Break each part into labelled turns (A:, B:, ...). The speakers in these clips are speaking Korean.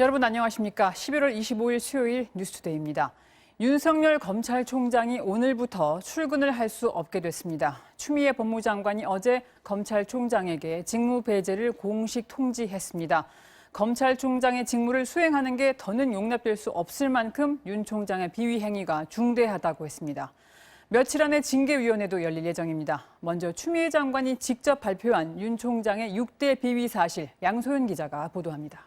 A: 여러분 안녕하십니까? 11월 25일 수요일 뉴스투데이입니다. 윤석열 검찰총장이 오늘부터 출근을 할 수 없게 됐습니다. 추미애 법무장관이 어제 검찰총장에게 직무 배제를 공식 통지했습니다. 검찰총장의 직무를 수행하는 게 더는 용납될 수 없을 만큼 윤 총장의 비위 행위가 중대하다고 했습니다. 며칠 안에 징계위원회도 열릴 예정입니다. 먼저 추미애 장관이 직접 발표한 윤 총장의 6대 비위 사실, 양소연 기자가 보도합니다.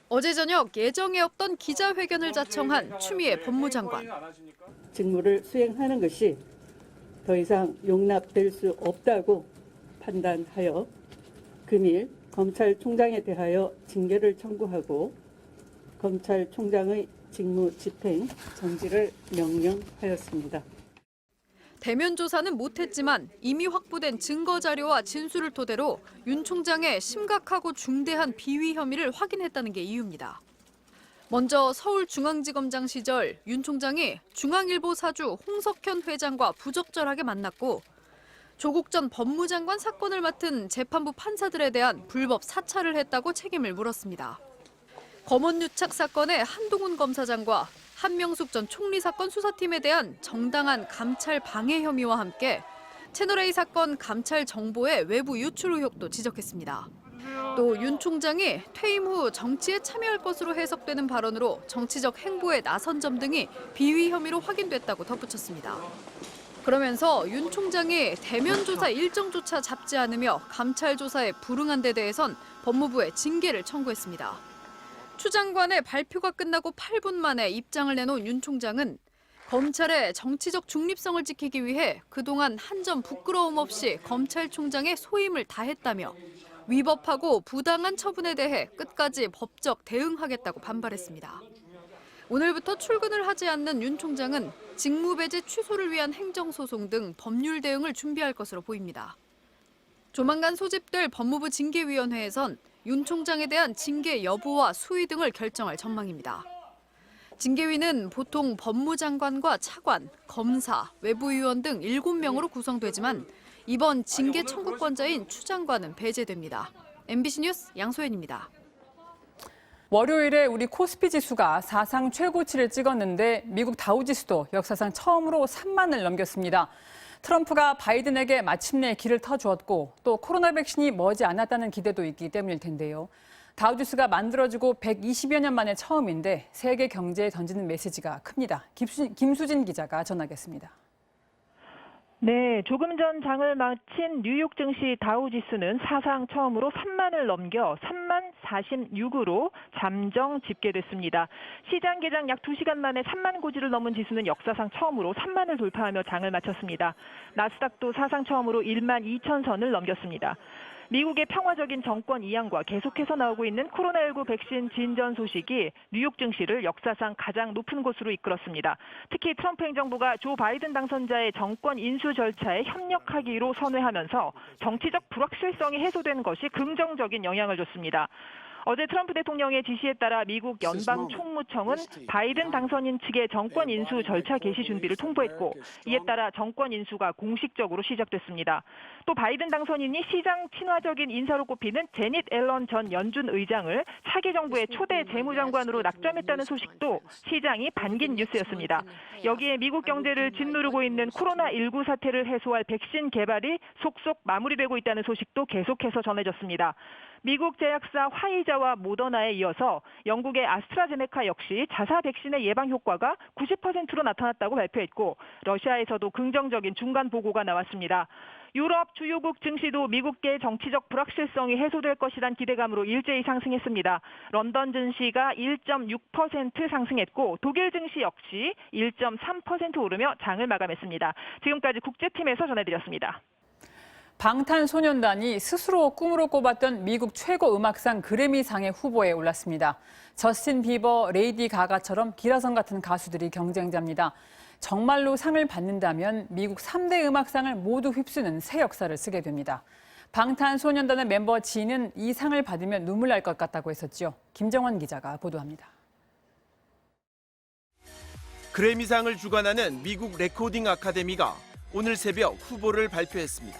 B: 어제 저녁 예정에 없던 기자회견을 자청한 추미애 법무장관.
C: 직무를 수행하는 것이 더 이상 용납될 수 없다고 판단하여 금일 검찰총장에 대하여 징계를 청구하고 검찰총장의 직무 집행 정지를 명령하였습니다.
B: 대면 조사는 못했지만 이미 확보된 증거 자료와 진술을 토대로 윤 총장의 심각하고 중대한 비위 혐의를 확인했다는 게 이유입니다. 먼저 서울중앙지검장 시절 윤 총장이 중앙일보 사주 홍석현 회장과 부적절하게 만났고 조국 전 법무장관 사건을 맡은 재판부 판사들에 대한 불법 사찰을 했다고 책임을 물었습니다. 검언유착 사건의 한동훈 검사장과 한명숙 전 총리 사건 수사팀에 대한 정당한 감찰 방해 혐의와 함께 채널A 사건 감찰 정보의 외부 유출 의혹도 지적했습니다. 또 윤 총장이 퇴임 후 정치에 참여할 것으로 해석되는 발언으로 정치적 행보에 나선 점 등이 비위 혐의로 확인됐다고 덧붙였습니다. 그러면서 윤 총장이 대면 조사 일정조차 잡지 않으며 감찰 조사에 불응한 데 대해선 법무부에 징계를 청구했습니다. 추 장관의 발표가 끝나고 8분 만에 입장을 내놓은 윤 총장은 검찰의 정치적 중립성을 지키기 위해 그동안 한 점 부끄러움 없이 검찰총장의 소임을 다했다며 위법하고 부당한 처분에 대해 끝까지 법적 대응하겠다고 반발했습니다. 오늘부터 출근을 하지 않는 윤 총장은 직무배제 취소를 위한 행정소송 등 법률 대응을 준비할 것으로 보입니다. 조만간 소집될 법무부 징계위원회에선 윤 총장에 대한 징계 여부와 수위 등을 결정할 전망입니다. 징계위는 보통 법무장관과 차관, 검사, 외부위원 등 7명으로 구성되지만 이번 징계 청구권자인 추 장관은 배제됩니다. MBC 뉴스 양소연입니다.
A: 월요일에 우리 코스피 지수가 사상 최고치를 찍었는데 미국 다우지수도 역사상 처음으로 3만을 넘겼습니다. 트럼프가 바이든에게 마침내 길을 터주었고 또 코로나 백신이 머지 않았다는 기대도 있기 때문일 텐데요. 다우지수가 만들어지고 120여 년 만에 처음인데 세계 경제에 던지는 메시지가 큽니다. 김수진 기자가 전하겠습니다.
D: 네, 조금 전 장을 마친 뉴욕 증시 다우지수는 사상 처음으로 3만을 넘겨 3만 46으로 잠정 집계됐습니다. 시장 개장 약 2시간 만에 3만 고지를 넘은 지수는 역사상 처음으로 3만을 돌파하며 장을 마쳤습니다. 나스닥도 사상 처음으로 1만 2천 선을 넘겼습니다. 미국의 평화적인 정권 이양과 계속해서 나오고 있는 코로나19 백신 진전 소식이 뉴욕 증시를 역사상 가장 높은 곳으로 이끌었습니다. 특히 트럼프 행정부가 조 바이든 당선자의 정권 인수 절차에 협력하기로 선회하면서 정치적 불확실성이 해소된 것이 긍정적인 영향을 줬습니다. 어제 트럼프 대통령의 지시에 따라 미국 연방총무청은 바이든 당선인 측의 정권 인수 절차 개시 준비를 통보했고 이에 따라 정권 인수가 공식적으로 시작됐습니다. 또 바이든 당선인이 시장 친화적인 인사로 꼽히는 제닛 앨런 전 연준 의장을 차기 정부의 초대 재무장관으로 낙점했다는 소식도 시장이 반긴 뉴스였습니다. 여기에 미국 경제를 짓누르고 있는 코로나19 사태를 해소할 백신 개발이 속속 마무리되고 있다는 소식도 계속해서 전해졌습니다. 미국 제약사 화이자와 모더나에 이어서 영국의 아스트라제네카 역시 자사 백신의 예방 효과가 90%로 나타났다고 발표했고 러시아에서도 긍정적인 중간 보고가 나왔습니다. 유럽 주요국 증시도 미국계 정치적 불확실성이 해소될 것이란 기대감으로 일제히 상승했습니다. 런던 증시가 1.6% 상승했고 독일 증시 역시 1.3% 오르며 장을 마감했습니다. 지금까지 국제팀에서 전해드렸습니다.
A: 방탄소년단이 스스로 꿈으로 꼽았던 미국 최고 음악상 그래미상의 후보에 올랐습니다. 저스틴 비버, 레이디 가가처럼 기라성 같은 가수들이 경쟁자입니다. 정말로 상을 받는다면 미국 3대 음악상을 모두 휩쓰는 새 역사를 쓰게 됩니다. 방탄소년단의 멤버 지인은 이 상을 받으면 눈물 날 것 같다고 했었죠. 김정원 기자가 보도합니다.
E: 그래미상을 주관하는 미국 레코딩 아카데미가 오늘 새벽 후보를 발표했습니다.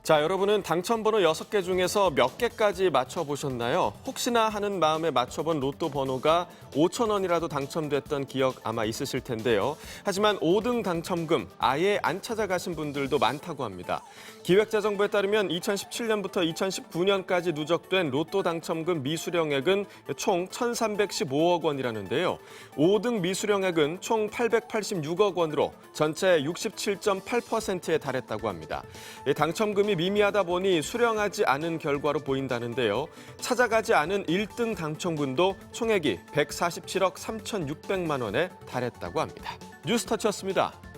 F: 자, 여러분은 당첨번호 6개 중에서 몇 개까지 맞춰보셨나요? 혹시나 하는 마음에 맞춰본 로또 번호가 5,000원이라도 당첨됐던 기억 아마 있으실 텐데요. 하지만 5등 당첨금 아예 안 찾아가신 분들도 많다고 합니다. 기획재정부에 따르면 2017년부터 2019년까지 누적된 로또 당첨금 미수령액은 총 1,315억 원이라는데요. 5등 미수령액은 총 886억 원으로 전체 67.8%에 달했다고 합니다. 당첨금이 미미하다 보니 수령하지 않은 결과로 보인다는데요. 찾아가지 않은 1등 당첨금도 총액이 147억 3,600만 원에 달했다고 합니다. 뉴스터치였습니다.